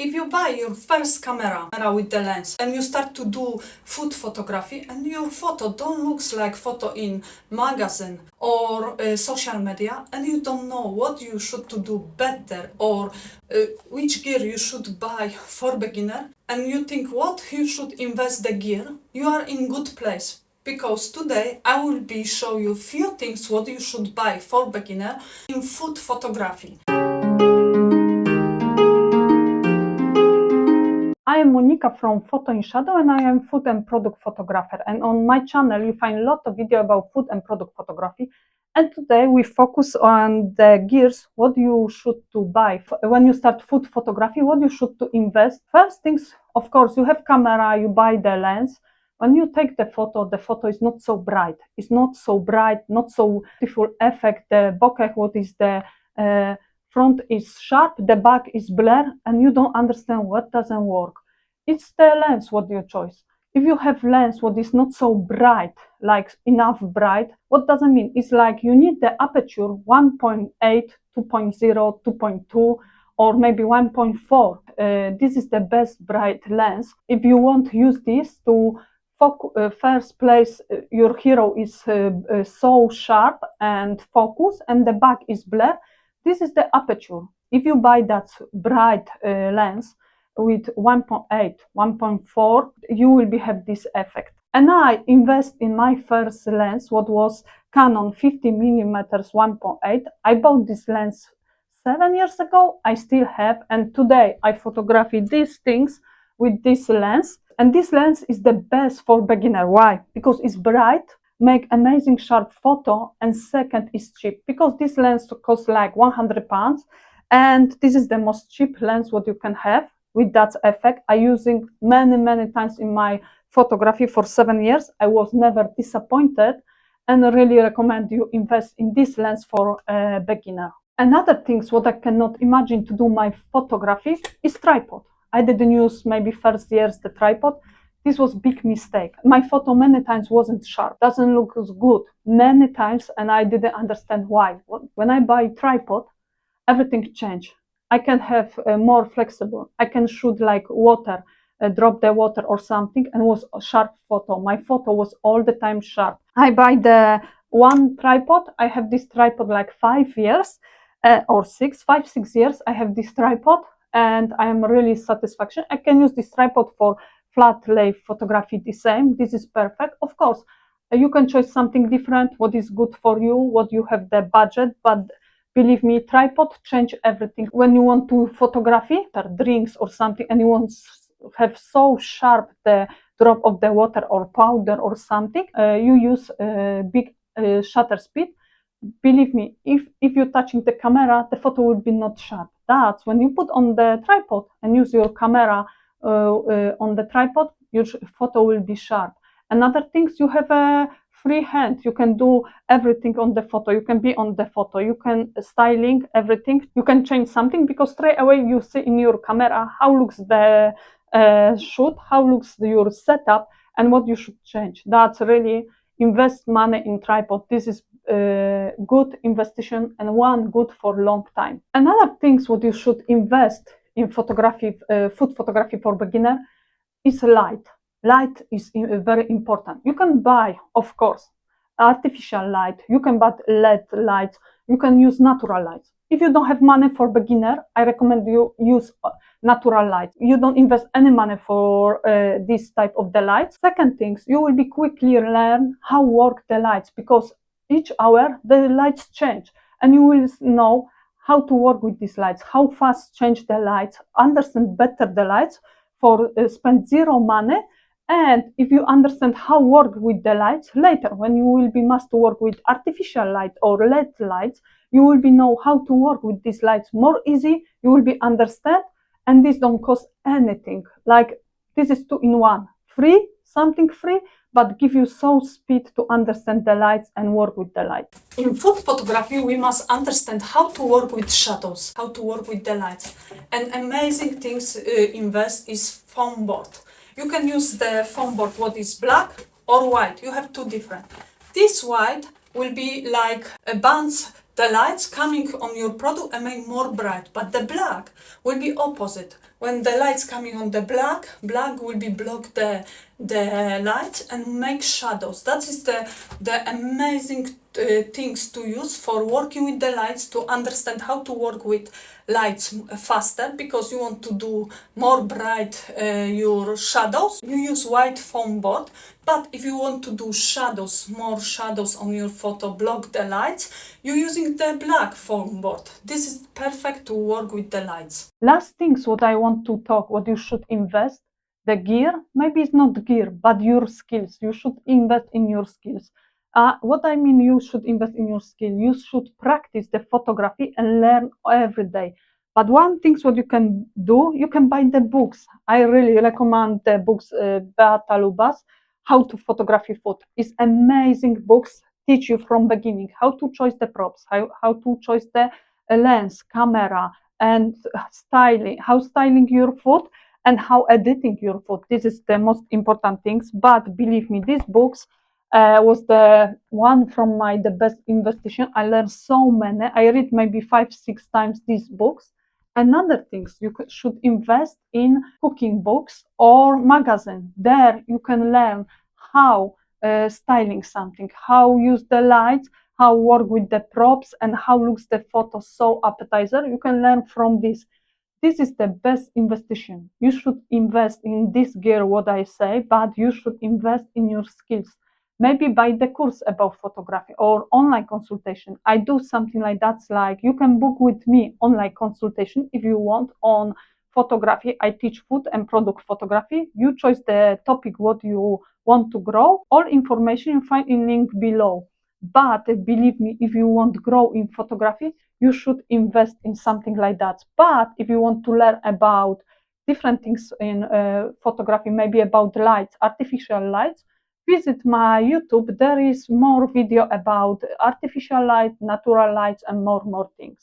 If you buy your first camera with the lens and you start to do food photography and your photo don't looks like photo in magazine or social media, and you don't know what you should to do better or which gear you should buy for beginner, and you think what you should invest the gear, you are in good place. Because today I will be show you few things what you should buy for beginner in food photography. I am Monika from Fotoinshadows and I am food and product photographer, and on my channel you find a lot of video about food and product photography, and today we focus on the gears what you should to buy when you start food photography, what you should to invest. First things, of course, you have camera, you buy the lens. When you take the photo is not so bright. It's not so bright, not so beautiful effect. The bokeh, what is the front is sharp, the back is blur, and you don't understand what doesn't work. It's the lens what you choose. If you have lens what is not so bright, like enough bright, what does it mean? It's like you need the aperture 1.8, 2.0, 2.2, or maybe 1.4. This is the best bright lens. If you want to use this to first place, your hero is so sharp and focus, and the back is blur. This is the aperture. If you buy that bright lens with 1.8, 1.4, you will have this effect. And I invest in my first lens, what was Canon 50mm 1.8. I bought this lens 7 years ago. I still have, and today I photograph these things with this lens. And this lens is the best for beginner. Why? Because it's bright, make amazing sharp photo, and second is cheap, because this lens costs like 100 pounds, and this is the most cheap lens what you can have with that effect. I using many times in my photography for 7 years. I was never disappointed, and I really recommend you invest in this lens for a beginner. Another things what I cannot imagine to do my photography is tripod. I didn't use maybe first years the tripod. This was big mistake. My photo many times wasn't sharp, doesn't look as good many times, and I didn't understand why. When I buy tripod, everything changed. I can have more flexible. I can shoot like water, drop the water or something, and was a sharp photo. My photo was all the time sharp. I buy the one tripod. I have this tripod like 5 years or 6 years. I have this tripod, and I am really satisfaction. I can use this tripod for flat lay photography the same. This is perfect. Of course, you can choose something different, what is good for you, what you have the budget, but believe me, tripod change everything. When you want to photography for drinks or something, and you want to have so sharp the drop of the water or powder or something, you use big shutter speed. Believe me, if you're touching the camera, the photo will be not sharp. That's when you put on the tripod and use your camera on the tripod, your photo will be sharp. Another things, you have a free hand. You can do everything on the photo. You can be on the photo. You can styling everything. You can change something, because straight away you see in your camera how looks the shoot, how looks your setup, and what you should change. That's really invest money in tripod. This is good investigation and one good for long time. Another things what you should invest in photography, food photography for beginner, is light. Light is very important. You can buy, of course, artificial light. You can buy LED lights. You can use natural lights. If you don't have money for beginner, I recommend you use natural light. You don't invest any money for this type of the lights. Second things, you will be quickly learn how work the lights, because each hour the lights change, and you will know how to work with these lights, how fast change the lights, understand better the lights for spend zero money. And if you understand how work with the lights, later when you will be must work with artificial light or LED lights, you will be know how to work with these lights more easy. You will be understand, and this don't cost anything. Like this is 2-in-1, free, something free, but give you so speed to understand the lights and work with the lights. In food photography, we must understand how to work with shadows, how to work with the lights. And amazing things invest is foam board. You can use the foam board what is black or white. You have two different. This white will be like a bounce the lights coming on your product and make more bright, but the black will be opposite. when the light's coming on the black will be block the light and make shadows. That is the amazing things to use for working with the lights, to understand how to work with lights faster, because you want to do more bright your shadows. You use white foam board, but if you want to do shadows, more shadows on your photo, block the lights, you're using the black foam board. This is perfect to work with the lights. Last things what I want to talk, what you should invest, the gear, maybe it's not gear, but your skills. You should invest in your skills. What I mean, you should invest in your skill. You should practice the photography and learn every day. But one thing what you can do, you can buy the books. I really recommend the books, Beata Luba's How to Photography Food. It's amazing books, teach you from beginning how to choose the props, how to choose the lens, camera, and styling, how styling your food and how editing your food. This is the most important things. But believe me, these books was the one from my the best investigation. I learned so many. I read maybe 5, 6 times these books. Another things you should invest in cooking books or magazine. There you can learn how styling something, how use the lights, how work with the props, and how looks the photo so appetizer. You can learn from this. This is the best investigation. You should invest in this gear, what I say, but you should invest in your skills. Maybe buy the course about photography or online consultation. I do something like that. Like you can book with me online consultation if you want on photography. I teach food and product photography. You choose the topic what you want to grow. All information you find in link below. But believe me, if you want to grow in photography, you should invest in something like that. But if you want to learn about different things in photography, maybe about lights, artificial lights, visit my YouTube. There is more video about artificial light, natural lights, and more things.